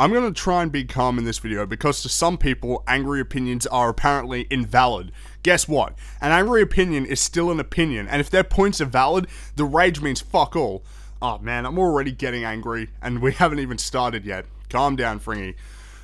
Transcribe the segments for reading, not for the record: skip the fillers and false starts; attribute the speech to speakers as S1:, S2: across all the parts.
S1: I'm going to try and be calm in this video because to some people, angry opinions are apparently invalid. Guess what? An angry opinion is still an opinion, and if their points are valid, the rage means fuck all. Oh man, I'm already getting angry, and we haven't even started yet. Calm down, Fringy.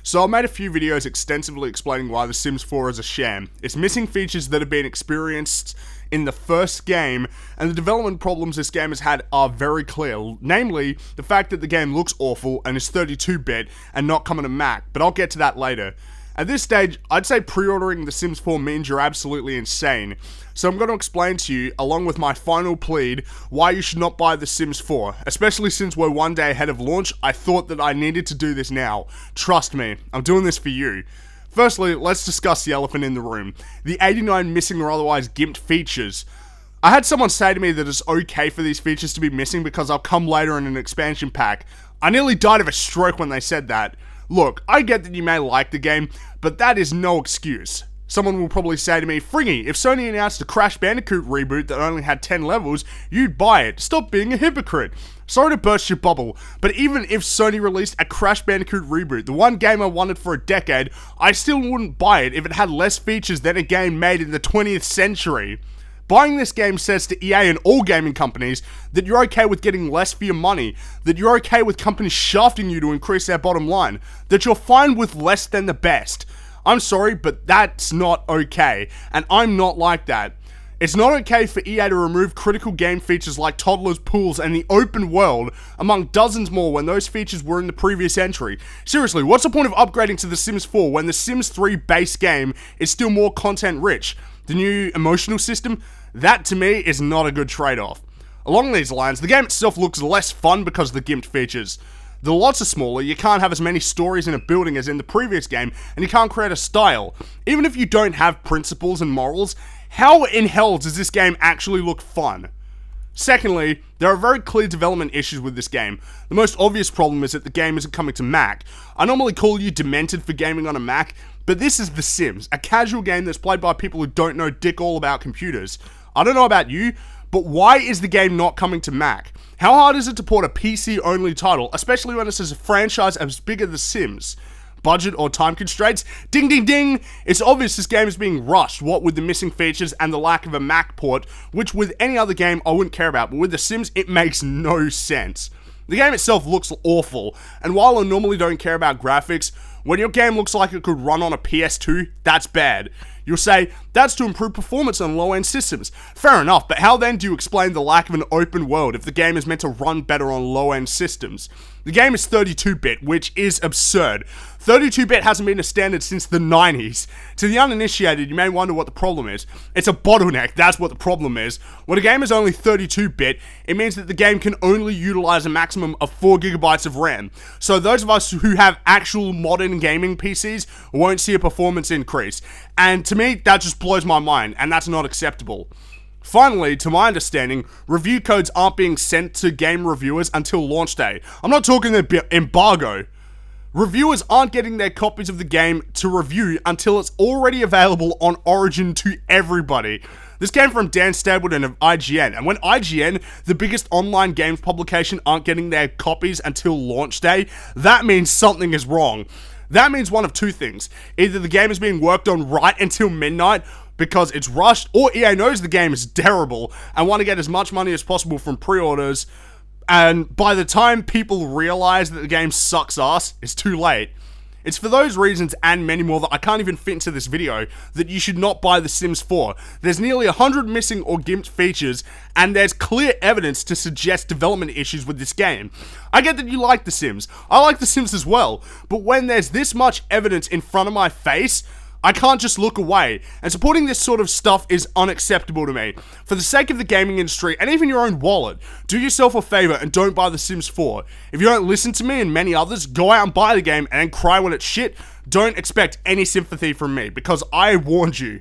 S1: So I made a few videos extensively explaining why The Sims 4 is a sham. It's missing features that have been experienced in the first game, and the development problems this game has had are very clear. Namely, the fact that the game looks awful and is 32-bit and not coming to Mac, but I'll get to that later. At this stage, I'd say pre-ordering The Sims 4 means you're absolutely insane. So I'm going to explain to you, along with my final plead, why you should not buy The Sims 4. Especially since we're one day ahead of launch, I thought that I needed to do this now. Trust me, I'm doing this for you. Firstly, let's discuss the elephant in the room. The 89 missing or otherwise gimped features. I had someone say to me that it's okay for these features to be missing because they'll come later in an expansion pack. I nearly died of a stroke when they said that. Look, I get that you may like the game, but that is no excuse. Someone will probably say to me, Fringy, if Sony announced a Crash Bandicoot reboot that only had 10 levels, you'd buy it. Stop being a hypocrite. Sorry to burst your bubble, but even if Sony released a Crash Bandicoot reboot, the one game I wanted for a decade, I still wouldn't buy it if it had less features than a game made in the 20th century. Buying this game says to EA and all gaming companies that you're okay with getting less for your money, that you're okay with companies shafting you to increase their bottom line, that you're fine with less than the best. I'm sorry, but that's not okay, and I'm not like that. It's not okay for EA to remove critical game features like toddlers' pools and the open world, among dozens more when those features were in the previous entry. Seriously, what's the point of upgrading to The Sims 4 when The Sims 3 base game is still more content rich? The new emotional system? That to me is not a good trade-off. Along these lines, the game itself looks less fun because of the gimped features. The lots are smaller, you can't have as many stories in a building as in the previous game, and you can't create a style. Even if you don't have principles and morals, how in hell does this game actually look fun? Secondly, there are very clear development issues with this game. The most obvious problem is that the game isn't coming to Mac. I normally call you demented for gaming on a Mac, but this is The Sims, a casual game that's played by people who don't know dick all about computers. I don't know about you, but why is the game not coming to Mac? How hard is it to port a PC-only title, especially when it's a franchise as big as The Sims? Budget or time constraints? Ding ding ding! It's obvious this game is being rushed, what with the missing features and the lack of a Mac port, which with any other game I wouldn't care about, but with The Sims it makes no sense. The game itself looks awful, and while I normally don't care about graphics, when your game looks like it could run on a PS2, that's bad. You'll say, that's to improve performance on low-end systems. Fair enough, but how then do you explain the lack of an open world if the game is meant to run better on low-end systems? The game is 32-bit, which is absurd. 32-bit hasn't been a standard since the 90s. To the uninitiated, you may wonder what the problem is. It's a bottleneck, that's what the problem is. When a game is only 32-bit, it means that the game can only utilize a maximum of 4GB of RAM. So those of us who have actual modern gaming PCs won't see a performance increase. And to me, that just blows my mind, and that's not acceptable. Finally, to my understanding, review codes aren't being sent to game reviewers until launch day. I'm not talking the embargo. Reviewers aren't getting their copies of the game to review until it's already available on Origin to everybody. This came from Dan Stapleton of IGN, and when IGN, the biggest online games publication, aren't getting their copies until launch day, that means something is wrong. That means one of two things. Either the game is being worked on right until midnight because it's rushed, or EA knows the game is terrible and want to get as much money as possible from pre-orders, and by the time people realize that the game sucks ass, it's too late. It's for those reasons and many more that I can't even fit into this video that you should not buy The Sims 4. There's nearly 100 missing or gimped features, and there's clear evidence to suggest development issues with this game. I get that you like The Sims. I like The Sims as well, but when there's this much evidence in front of my face, I can't just look away, and supporting this sort of stuff is unacceptable to me. For the sake of the gaming industry, and even your own wallet, do yourself a favor and don't buy The Sims 4. If you don't listen to me and many others, go out and buy the game and then cry when it's shit. Don't expect any sympathy from me, because I warned you.